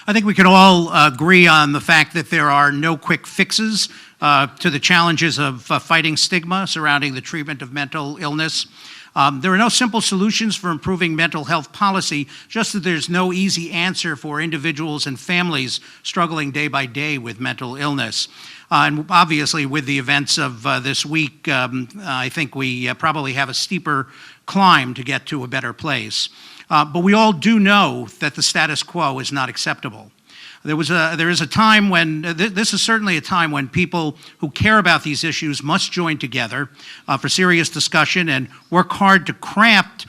I think we can all agree on the fact that there are no quick fixes to the challenges of fighting stigma surrounding the treatment of mental illness. There are no simple solutions for improving mental health policy, just that there's no easy answer for individuals and families struggling day by day with mental illness. And obviously, with the events of this week, I think we probably have a steeper climb to get to a better place. But we all do know that the status quo is not acceptable. There is a time when, this is certainly a time when people who care about these issues must join together for serious discussion and work hard to craft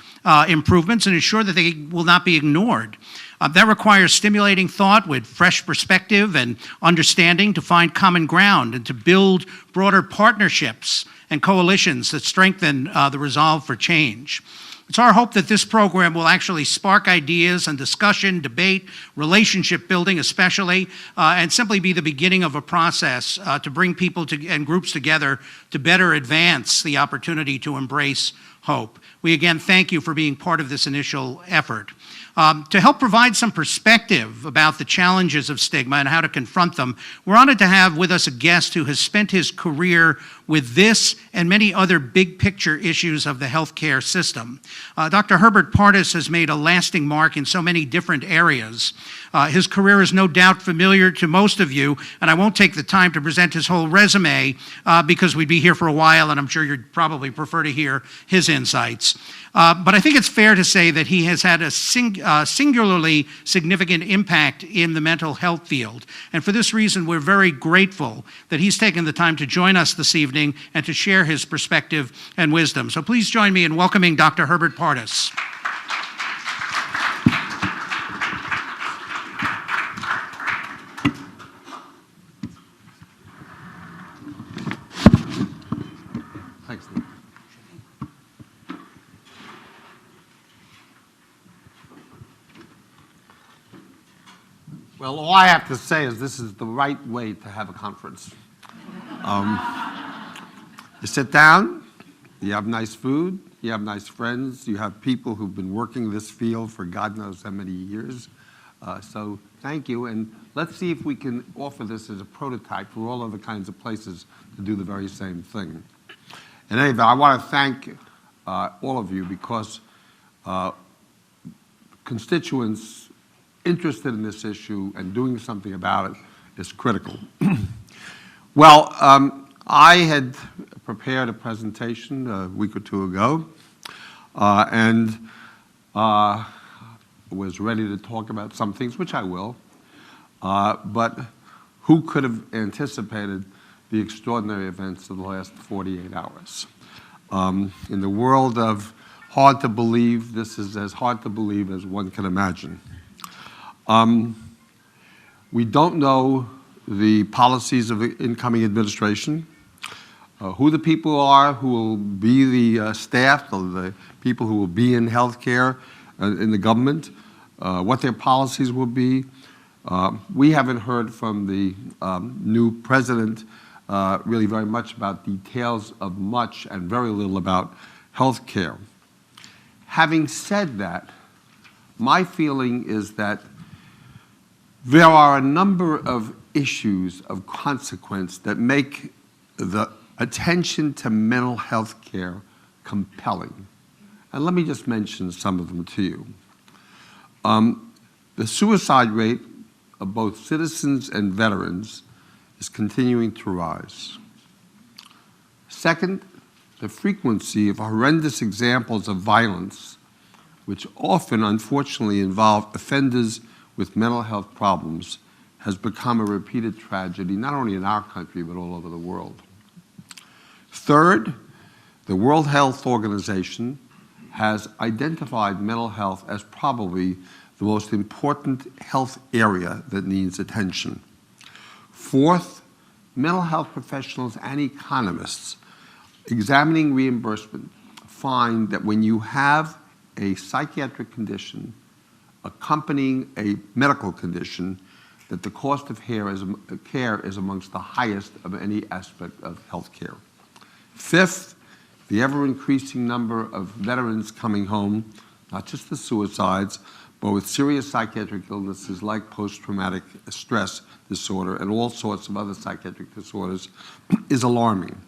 improvements and ensure that they will not be ignored. That requires stimulating thought with fresh perspective and understanding to find common ground and to build broader partnerships and coalitions that strengthen the resolve for change. It's our hope that this program will actually spark ideas and discussion, debate, relationship building especially, and simply be the beginning of a process to bring people and groups together to better advance the opportunity to embrace hope. We again thank you for being part of this initial effort. To help provide some perspective about the challenges of stigma and how to confront them, we're honored to have with us a guest who has spent his career with this and many other big picture issues of the healthcare system. Dr. Herbert Pardes has made a lasting mark in so many different areas. His career is no doubt familiar to most of you, and I won't take the time to present his whole resume because we'd be here for a while, and I'm sure you'd probably prefer to hear his insights. But I think it's fair to say that he has had a singularly significant impact in the mental health field. And for this reason, we're very grateful that he's taken the time to join us this evening and to share his perspective and wisdom. So please join me in welcoming Dr. Herbert Pardes. Thanks, Steve. Well, all I have to say is this is the right way to have a conference. You sit down, you have nice food, you have nice friends, you have people who've been working this field for God knows how many years. So thank you, and let's see if we can offer this as a prototype for all other kinds of places to do the very same thing. And anyway, I want to thank all of you because constituents interested in this issue and doing something about it is critical. Well, I had prepared a presentation a week or two ago and was ready to talk about some things, which I will, but who could have anticipated the extraordinary events of the last 48 hours? In the world of hard to believe, this is as hard to believe as one can imagine. We don't know the policies of the incoming administration, who the people are who will be the staff, or the people who will be in healthcare in the government, what their policies will be. We haven't heard from the new president really very much about details of much and very little about healthcare. Having said that, my feeling is that there are a number of issues of consequence that make the attention to mental health care compelling. And let me just mention some of them to you. The suicide rate of both citizens and veterans is continuing to rise. Second, the frequency of horrendous examples of violence, which often unfortunately involve offenders with mental health problems, has become a repeated tragedy, not only in our country, but all over the world. Third, the World Health Organization has identified mental health as probably the most important health area that needs attention. Fourth, mental health professionals and economists examining reimbursement find that when you have a psychiatric condition accompanying a medical condition, that the cost of care is amongst the highest of any aspect of health care. Fifth, the ever-increasing number of veterans coming home, not just the suicides, but with serious psychiatric illnesses like post-traumatic stress disorder and all sorts of other psychiatric disorders, is alarming.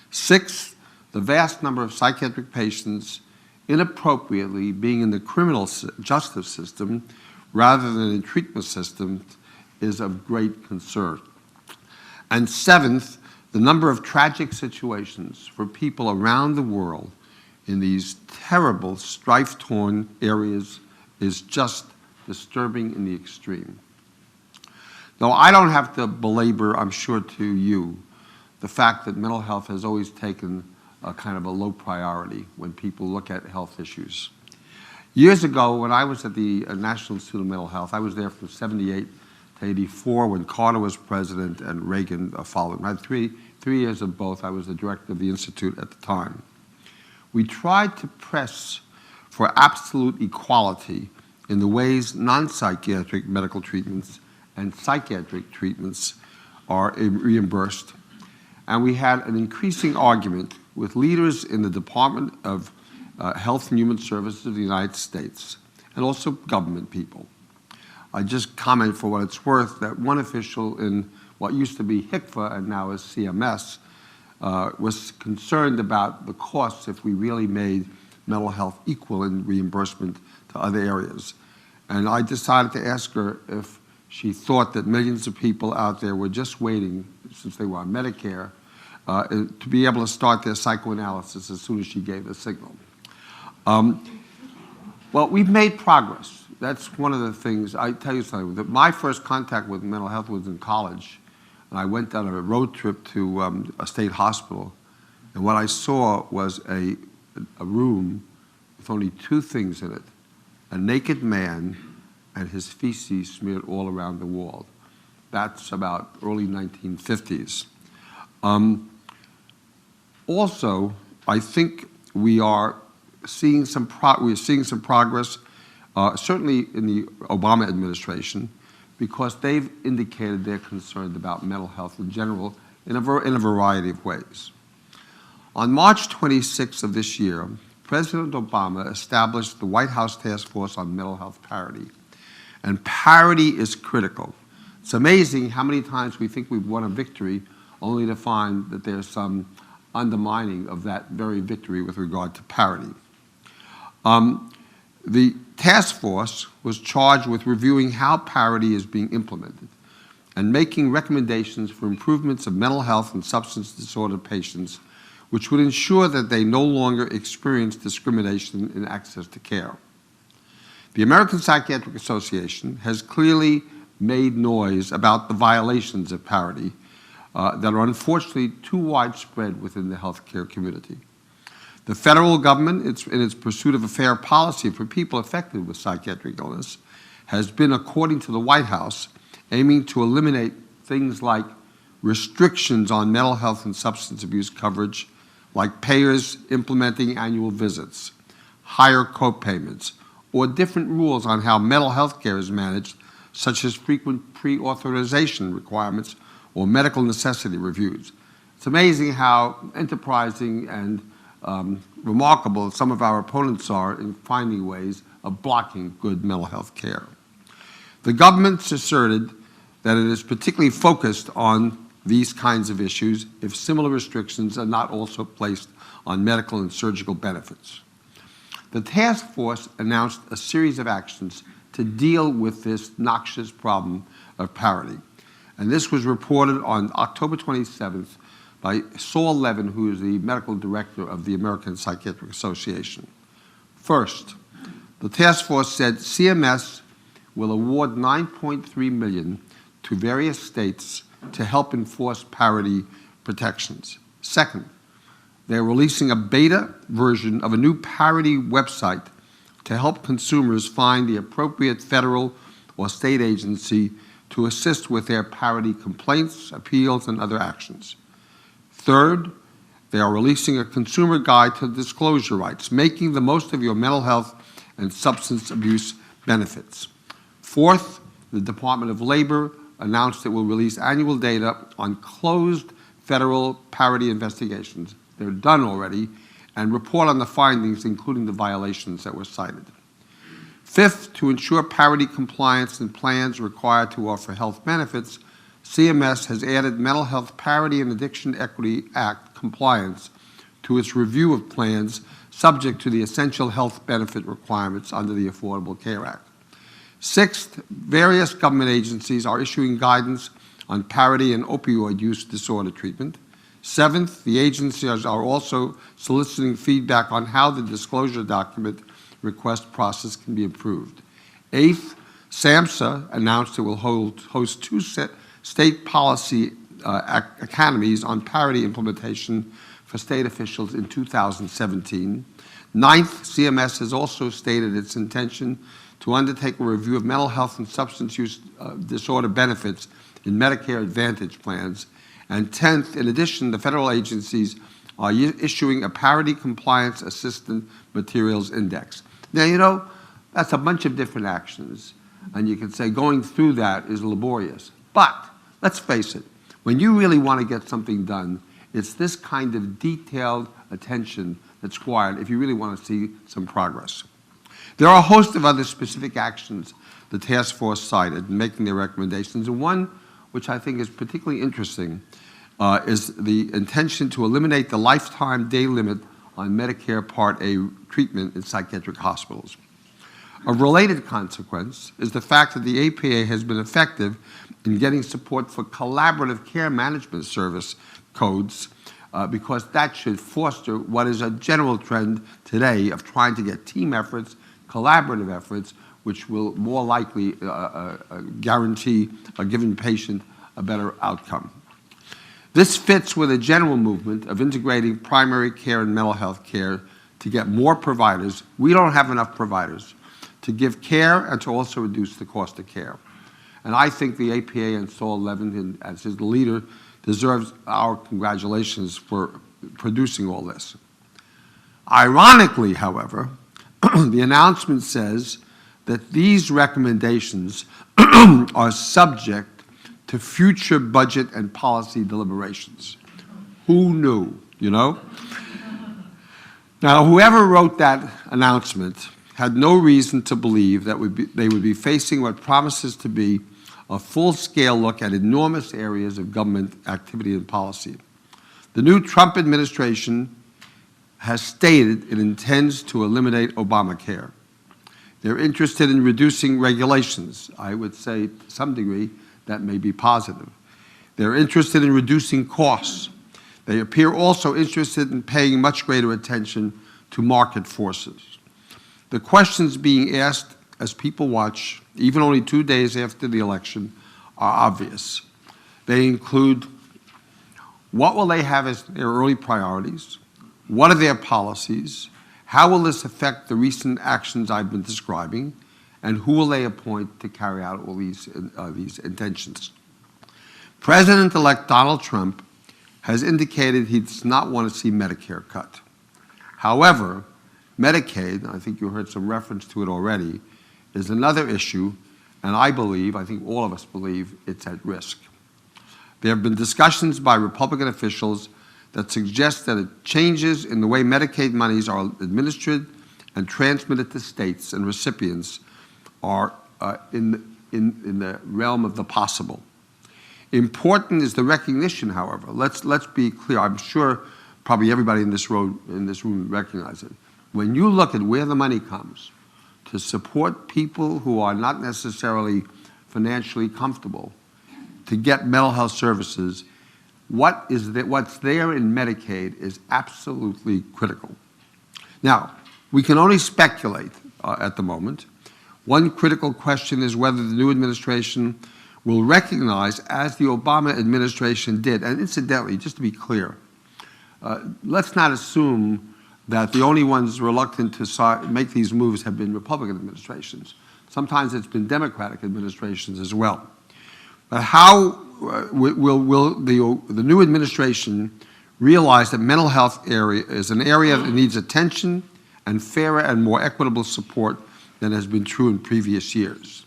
Sixth, the vast number of psychiatric patients inappropriately being in the criminal justice system rather than in treatment systems is of great concern. And seventh, the number of tragic situations for people around the world in these terrible, strife-torn areas is just disturbing in the extreme. Now, I don't have to belabor, I'm sure to you, the fact that mental health has always taken a kind of a low priority when people look at health issues. Years ago, when I was at the National Institute of Mental Health, I was there from 78 to 84 when Carter was president and Reagan followed. I had three years of both. I was the director of the Institute at the time. We tried to press for absolute equality in the ways non-psychiatric medical treatments and psychiatric treatments are reimbursed. And we had an increasing argument with leaders in the Department of Health and Human Services of the United States and also government people. I just comment for what it's worth that one official in what used to be HCFA and now is CMS was concerned about the costs if we really made mental health equal in reimbursement to other areas. And I decided to ask her if she thought that millions of people out there were just waiting, since they were on Medicare, to be able to start their psychoanalysis as soon as she gave the signal. Well, we've made progress. That's one of the things. I tell you something, that my first contact with mental health was in college. And I went on a road trip to a state hospital. And what I saw was a room with only two things in it: a naked man and his feces smeared all around the wall. That's about early 1950s. Also, I think we are seeing some progress, certainly in the Obama administration, because they've indicated they're concerned about mental health in general in a variety of ways. On March 26th of this year, President Obama established the White House Task Force on Mental Health Parity. And parity is critical. It's amazing how many times we think we've won a victory only to find that there's some undermining of that very victory with regard to parity. The task force was charged with reviewing how parity is being implemented and making recommendations for improvements of mental health and substance disorder patients, which would ensure that they no longer experience discrimination in access to care. The American Psychiatric Association has clearly made noise about the violations of parity that are unfortunately too widespread within the healthcare community. The federal government, in its pursuit of a fair policy for people affected with psychiatric illness, has been, according to the White House, aiming to eliminate things like restrictions on mental health and substance abuse coverage, like payers implementing annual visits, higher co-payments, or different rules on how mental health care is managed, such as frequent pre-authorization requirements or medical necessity reviews. It's amazing how enterprising and remarkable some of our opponents are in finding ways of blocking good mental health care. The government's asserted that it is particularly focused on these kinds of issues if similar restrictions are not also placed on medical and surgical benefits. The task force announced a series of actions to deal with this noxious problem of parity. And this was reported on October 27th by Saul Levin, who is the medical director of the American Psychiatric Association. First, the task force said CMS will award $9.3 million to various states to help enforce parity protections. Second, they're releasing a beta version of a new parity website to help consumers find the appropriate federal or state agency to assist with their parity complaints, appeals, and other actions. Third, they are releasing a consumer guide to disclosure rights, making the most of your mental health and substance abuse benefits. Fourth, the Department of Labor announced it will release annual data on closed federal parity investigations. They're done already, and report on the findings, including the violations that were cited. Fifth, to ensure parity compliance in plans required to offer health benefits, CMS has added Mental Health Parity and Addiction Equity Act compliance to its review of plans subject to the essential health benefit requirements under the Affordable Care Act. Sixth, various government agencies are issuing guidance on parity and opioid use disorder treatment. Seventh, the agencies are also soliciting feedback on how the disclosure document request process can be improved. Eighth, SAMHSA announced it will host two state policy academies on parity implementation for state officials in 2017. Ninth, CMS has also stated its intention to undertake a review of mental health and substance use disorder benefits in Medicare Advantage plans. And 10th, in addition, the federal agencies are issuing a Parity Compliance Assistant Materials Index. Now, you know, that's a bunch of different actions, and you can say going through that is laborious. But let's face it, when you really want to get something done, it's this kind of detailed attention that's required if you really want to see some progress. There are a host of other specific actions the task force cited in making their recommendations, and one which I think is particularly interesting is the intention to eliminate the lifetime day limit on Medicare Part A treatment in psychiatric hospitals. A related consequence is the fact that the APA has been effective in getting support for collaborative care management service codes because that should foster what is a general trend today of trying to get team efforts, collaborative efforts, which will more likely guarantee a given patient a better outcome. This fits with a general movement of integrating primary care and mental health care to get more providers. We don't have enough providers to give care and to also reduce the cost of care. And I think the APA and Saul Levin, as his leader, deserves our congratulations for producing all this. Ironically, however, the announcement says that these recommendations are subject to future budget and policy deliberations. Who knew, you know? Now, whoever wrote that announcement had no reason to believe that they would be facing what promises to be a full-scale look at enormous areas of government activity and policy. The new Trump administration has stated it intends to eliminate Obamacare. They're interested in reducing regulations. I would say, to some degree, that may be positive. They're interested in reducing costs. They appear also interested in paying much greater attention to market forces. The questions being asked as people watch, even only 2 days after the election, are obvious. They include, what will they have as their early priorities? What are their policies? How will this affect the recent actions I've been describing? And who will they appoint to carry out all these intentions? President-elect Donald Trump has indicated he does not want to see Medicare cut. However, Medicaid, I think you heard some reference to it already, is another issue, and I think all of us believe, it's at risk. There have been discussions by Republican officials that suggest that changes in the way Medicaid monies are administered and transmitted to states and recipients are in the realm of the possible. Important is the recognition, however. Let's be clear. I'm sure probably everybody in this room recognizes it. When you look at where the money comes to support people who are not necessarily financially comfortable to get mental health services, what's there in Medicaid is absolutely critical. Now, we can only speculate at the moment. One critical question is whether the new administration will recognize, as the Obama administration did, and incidentally, just to be clear, let's not assume that the only ones reluctant to make these moves have been Republican administrations. Sometimes it's been Democratic administrations as well. But how will the new administration realize that mental health area is an area that needs attention and fairer and more equitable support than has been true in previous years?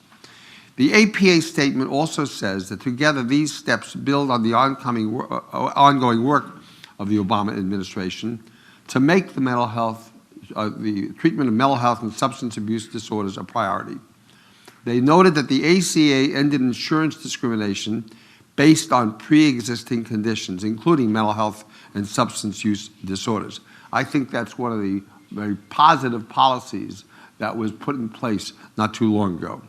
The APA statement also says that together these steps build on the ongoing work of the Obama administration to make the mental health the treatment of mental health and substance abuse disorders a priority. They noted that the ACA ended insurance discrimination based on pre-existing conditions, including mental health and substance use disorders. I think that's one of the very positive policies that was put in place not too long ago.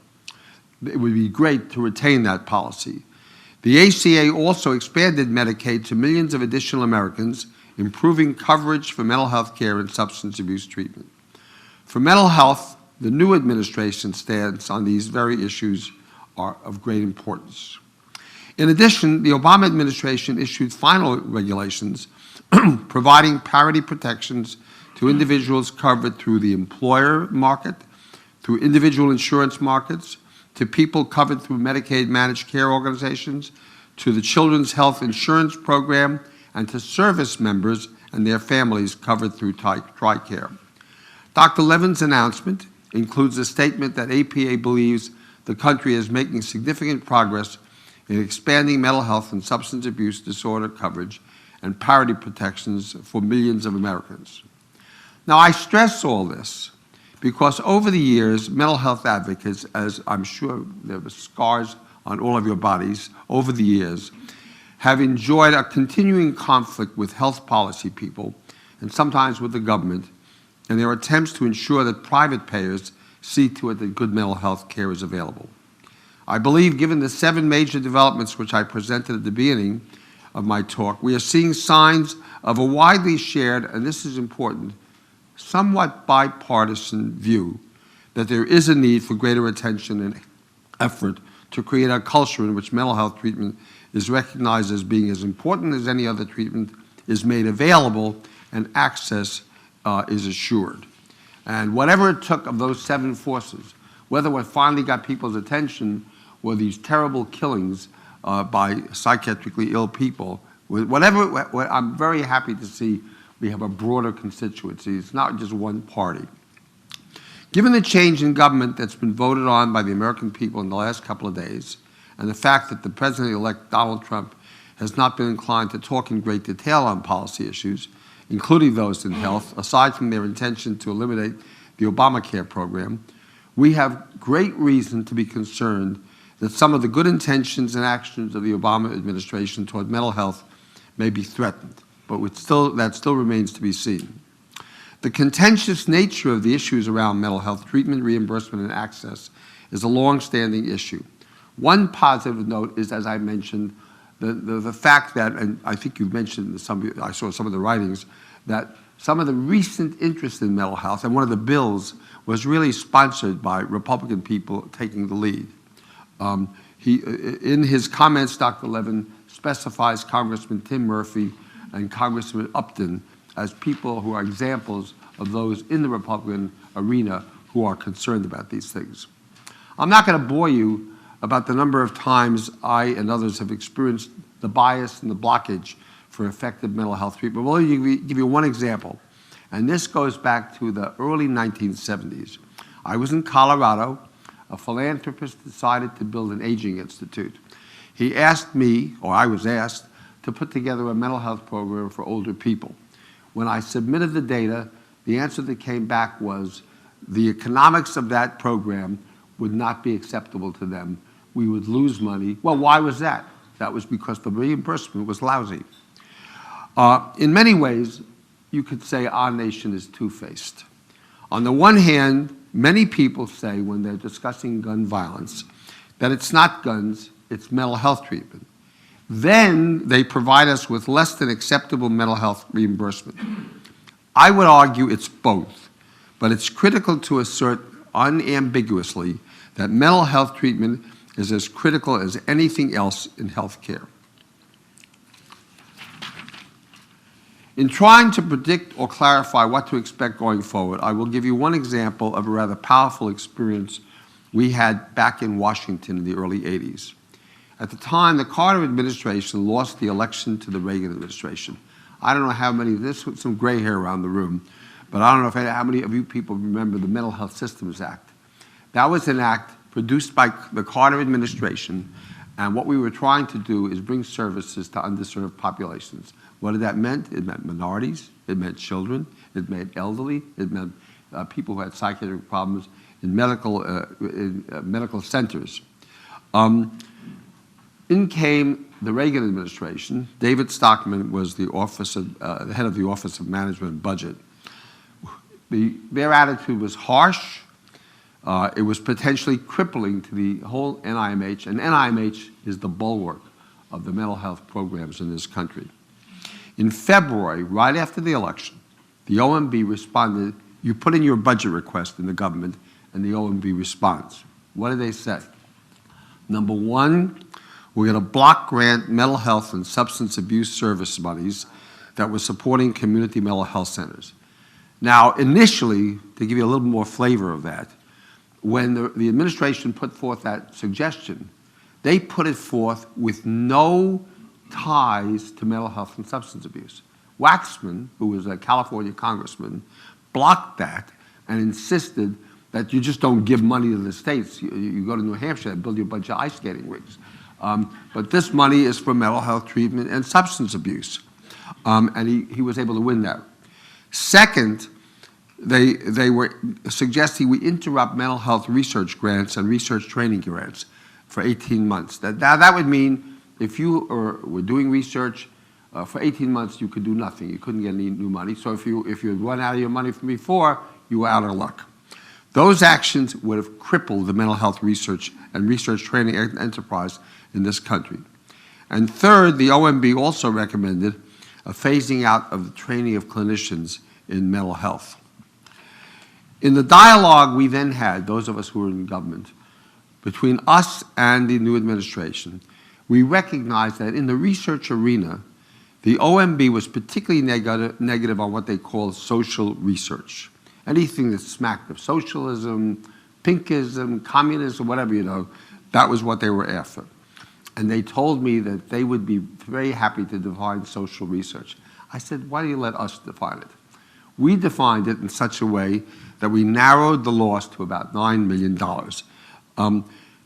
It would be great to retain that policy. The ACA also expanded Medicaid to millions of additional Americans, improving coverage for mental health care and substance abuse treatment. For mental health, the new administration's stance on these very issues are of great importance. In addition, the Obama administration issued final regulations providing parity protections to individuals covered through the employer market, through individual insurance markets, to people covered through Medicaid managed care organizations, to the Children's Health Insurance Program, and to service members and their families covered through TRICARE. Dr. Levin's announcement includes a statement that APA believes the country is making significant progress in expanding mental health and substance abuse disorder coverage and parity protections for millions of Americans. Now, I stress all this because over the years, mental health advocates, as I'm sure there were scars on all of your bodies over the years, have enjoyed a continuing conflict with health policy people and sometimes with the government in their attempts to ensure that private payers see to it that good mental health care is available. I believe, given the 7 major developments which I presented at the beginning of my talk, we are seeing signs of a widely shared, and this is important, somewhat bipartisan view that there is a need for greater attention and effort to create a culture in which mental health treatment is recognized as being as important as any other treatment, is made available, and access is assured. And whatever it took of those 7 forces, whether what finally got people's attention were these terrible killings by psychiatrically ill people, I'm very happy to see we have a broader constituency. It's not just one party. Given the change in government that's been voted on by the American people in the last couple of days, and the fact that the President-elect Donald Trump has not been inclined to talk in great detail on policy issues, including those in health, aside from their intention to eliminate the Obamacare program, we have great reason to be concerned that some of the good intentions and actions of the Obama administration toward mental health may be threatened, but that still remains to be seen. The contentious nature of the issues around mental health treatment, reimbursement, and access is a long-standing issue. One positive note is, as I mentioned, the fact that, and I think you've mentioned I saw some of the writings, that some of the recent interest in mental health, and one of the bills was really sponsored by Republican people taking the lead. In his comments, Dr. Levin specifies Congressman Tim Murphy and Congressman Upton as people who are examples of those in the Republican arena who are concerned about these things. I'm not going to bore you about the number of times I and others have experienced the bias and the blockage for effective mental health treatment. Well, I'll give you one example, and this goes back to the early 1970s. I was in Colorado. A philanthropist decided to build an aging institute. He asked me, or I was asked, to put together a mental health program for older people. When I submitted the data, the answer that came back was the economics of that program would not be acceptable to them. We would lose money. Well, why was that? That was because the reimbursement was lousy. In many ways, you could say our nation is two-faced. On the one hand, many people say when they're discussing gun violence that it's not guns, it's mental health treatment. Then they provide us with less than acceptable mental health reimbursement. I would argue it's both, but it's critical to assert unambiguously that mental health treatment is as critical as anything else in health care. In trying to predict or clarify what to expect going forward, I will give you one example of a rather powerful experience we had back in Washington in the early 80s. At the time, the Carter administration lost the election to the Reagan administration. I don't know how many, there's some gray hair around the room, but I don't know how many of you people remember the Mental Health Systems Act. That was an act produced by the Carter administration, and what we were trying to do is bring services to underserved populations. What did that mean? It meant minorities, it meant children, it meant elderly, it meant people who had psychiatric problems in medical centers. In came the Reagan administration. David Stockman was the head of the Office of Management and Budget. Their attitude was harsh. It was potentially crippling to the whole NIMH, and NIMH is the bulwark of the mental health programs in this country. In February, right after the election, the OMB responded. You put in your budget request in the government, and the OMB responds. What do they say? Number one, we're going to block grant mental health and substance abuse service monies that were supporting community mental health centers. Now, initially, to give you a little more flavor of that, when the administration put forth that suggestion, they put it forth with no ties to mental health and substance abuse. Waxman, who was a California congressman, blocked that and insisted that you just don't give money to the states. You go to New Hampshire and build you a bunch of ice skating rinks. But this money is for mental health treatment and substance abuse. And he was able to win that. Second, they were suggesting we interrupt mental health research grants and research training grants for 18 months. That would mean if you were doing research for 18 months, you could do nothing. You couldn't get any new money. So if you had run out of your money from before, you were out of luck. Those actions would have crippled the mental health research and research training enterprise in this country. And third, the OMB also recommended a phasing out of the training of clinicians in mental health. In the dialogue we then had, those of us who were in government, between us and the new administration, we recognized that in the research arena, the OMB was particularly negative on what they call social research. Anything that smacked of socialism, pinkism, communism, whatever, that was what they were after. And they told me that they would be very happy to define social research. I said, why do you let us define it? We defined it in such a way that we narrowed the loss to about $9 million.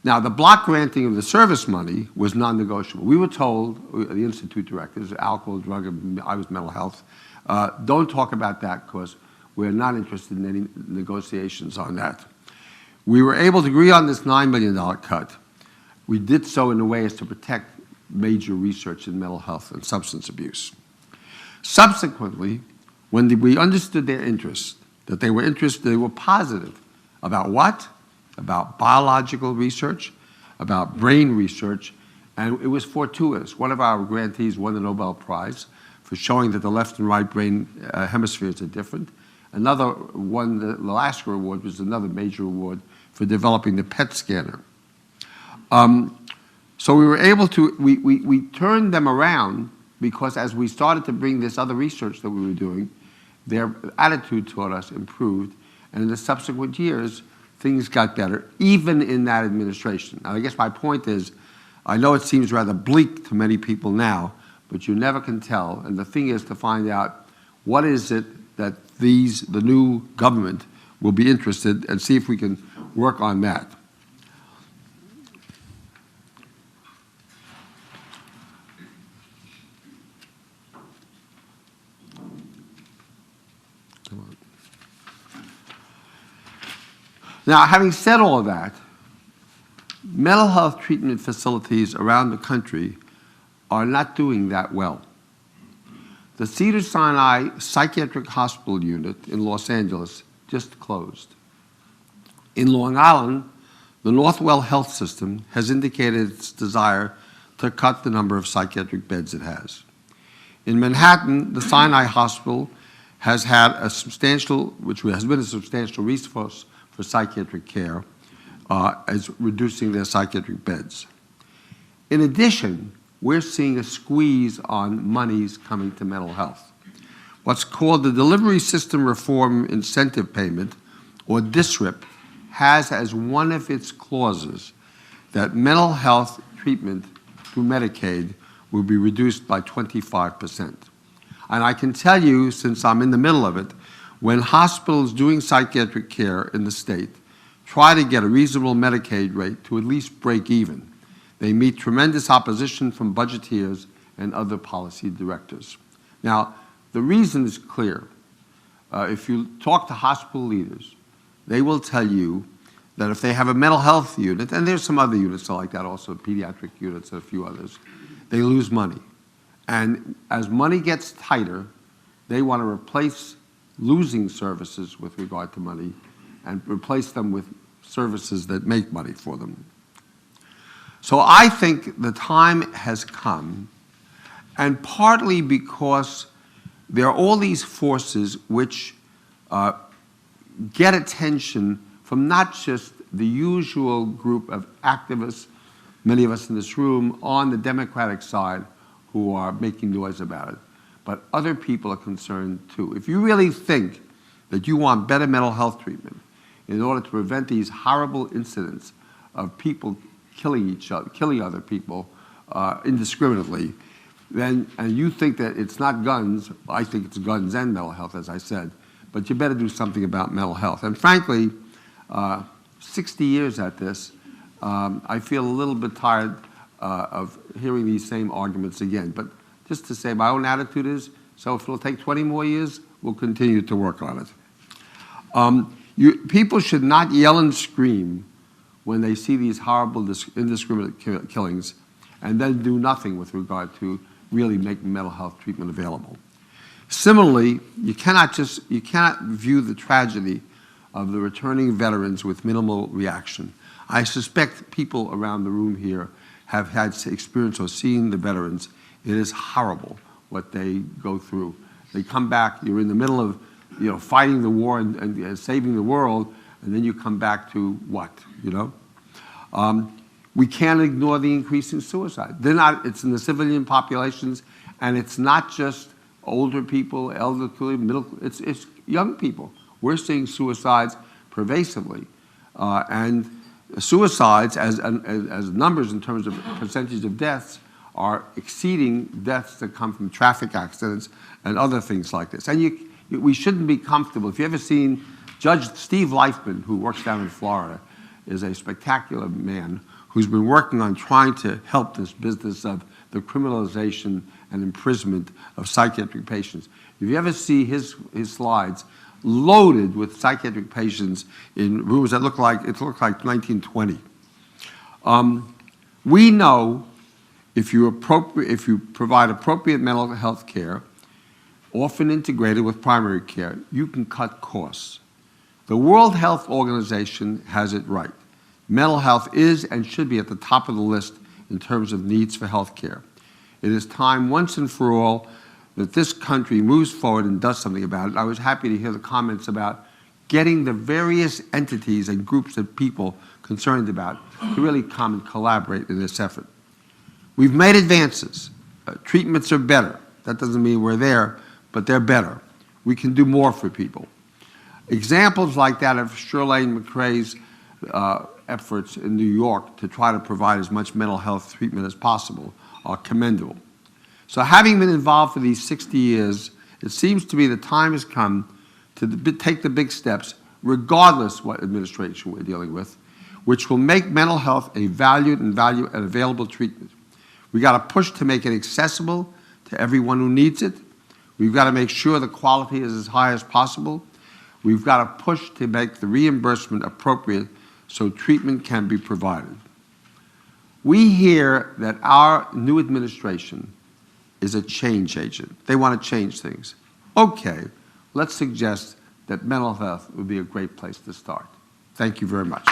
Now, the block granting of the service money was non-negotiable. We were told, the Institute directors, alcohol, drug, and I was mental health, don't talk about that because we're not interested in any negotiations on that. We were able to agree on this $9 million cut. We did so in a way as to protect major research in mental health and substance abuse. Subsequently, when we understood their interest, that they were interested, they were positive about what? About biological research, about brain research, and it was fortuitous. One of our grantees won the Nobel Prize for showing that the left and right brain hemispheres are different. Another won the Lasker Award, was another major award for developing the PET scanner. So we were able to, we turned them around because as we started to bring this other research that we were doing, their attitude toward us improved, and in the subsequent years, things got better, even in that administration. Now, I guess my point is, I know it seems rather bleak to many people now, but you never can tell, and the thing is to find out what is it that the new government will be interested, and see if we can work on that. Now, having said all of that, mental health treatment facilities around the country are not doing that well. The Cedars-Sinai Psychiatric Hospital Unit in Los Angeles just closed. In Long Island, the Northwell Health System has indicated its desire to cut the number of psychiatric beds it has. In Manhattan, the Sinai Hospital has had a substantial, which has been a substantial resource for psychiatric care, as reducing their psychiatric beds. In addition, we're seeing a squeeze on monies coming to mental health. What's called the Delivery System Reform Incentive Payment, or DSRIP, has as one of its clauses that mental health treatment through Medicaid will be reduced by 25%. And I can tell you, since I'm in the middle of it, when hospitals doing psychiatric care in the state try to get a reasonable Medicaid rate to at least break even, they meet tremendous opposition from budgeteers and other policy directors. Now, the reason is clear. if you talk to hospital leaders, they will tell you that if they have a mental health unit, and there's some other units like that also, pediatric units and a few others, they lose money. And as money gets tighter, they want to replace losing services with regard to money and replace them with services that make money for them. So I think the time has come, and partly because there are all these forces which get attention from not just the usual group of activists, many of us in this room, on the Democratic side who are making noise about it, but other people are concerned too. If you really think that you want better mental health treatment in order to prevent these horrible incidents of people killing each other, killing other people indiscriminately, then, and you think that it's not guns, I think it's guns and mental health, as I said, but you better do something about mental health. And frankly, 60 years at this, I feel a little bit tired of hearing these same arguments again. But just to say, my own attitude is, so if it'll take 20 more years, we'll continue to work on it. People should not yell and scream when they see these horrible, indiscriminate killings and then do nothing with regard to really making mental health treatment available. Similarly, you cannot view the tragedy of the returning veterans with minimal reaction. I suspect people around the room here have had experience or seen the veterans. It is horrible what they go through. They come back, you're in the middle of fighting the war and saving the world, and then you come back to what, We can't ignore the increase in suicide. It's in the civilian populations, and it's not just older people, elderly, it's young people. We're seeing suicides pervasively. And suicides, as numbers in terms of percentage of deaths, are exceeding deaths that come from traffic accidents and other things like this. And we shouldn't be comfortable. If you've ever seen Judge Steve Leifman, who works down in Florida, is a spectacular man who's been working on trying to help this business of the criminalization and imprisonment of psychiatric patients. If you ever see his slides, loaded with psychiatric patients in rooms that look like 1920. We know if you provide appropriate mental health care, often integrated with primary care, you can cut costs. The World Health Organization has it right. Mental health is and should be at the top of the list in terms of needs for health care. It is time once and for all that this country moves forward and does something about it. I was happy to hear the comments about getting the various entities and groups of people concerned about to really come and collaborate in this effort. We've made advances. Treatments are better. That doesn't mean we're there, but they're better. We can do more for people. Examples like that of Shirlane McRae's efforts in New York to try to provide as much mental health treatment as possible are commendable. So having been involved for these 60 years, it seems to me the time has come to take the big steps, regardless what administration we're dealing with, which will make mental health a valued and available treatment. We've got to push to make it accessible to everyone who needs it. We've got to make sure the quality is as high as possible. We've got to push to make the reimbursement appropriate so treatment can be provided. We hear that our new administration is a change agent. They want to change things. Okay, let's suggest that mental health would be a great place to start. Thank you very much.